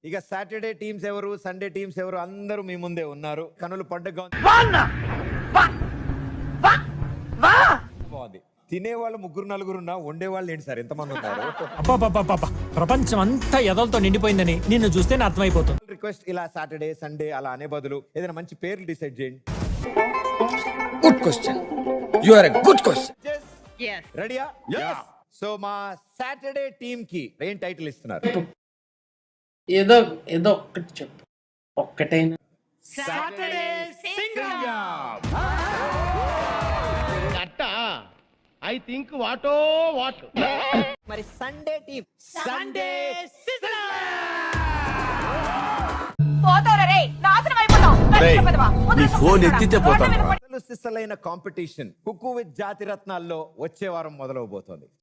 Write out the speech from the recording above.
ఇక Saturday teams ఎవరు, Sunday teams ఎవరు, అందరూ మీ ముందే ఉన్నారు. కనులు పండుగ బాగుంది. తినేవాళ్ళు ముగ్గురు నలుగురు ఉన్నా, వండేవాళ్ళు ఏంటి సార్ ఎంతమంది ఉన్నారు? అబ్బా ప్రపంచం అంతా ఎదలతో నిండిపోయిందని నిన్ను చూస్తేనే అర్థమైపోతుంది. రిక్వెస్ట్, ఇలా సాటర్డే సండే అలా అనే బదులు ఏదైనా మంచి పేర్లు డిసైడ్ చేయండి. Good question, you are a good question. రెడీయా? సో మా సాటర్డే టీమ్ కి ఏం టైటిల్ ఇస్తున్నారు? ఏదో ఒక్కటి చెప్పు, ఒక్కటైనా. సాటర్డే ఐ థింక్ వాటో వాట్. మరి సండే టీమ్ సండే సిస్సలైన కాంపిటీషన్ కుక్కు విత్ జాతి రత్నాల్లో వచ్చే వారం మొదలవబోతోంది.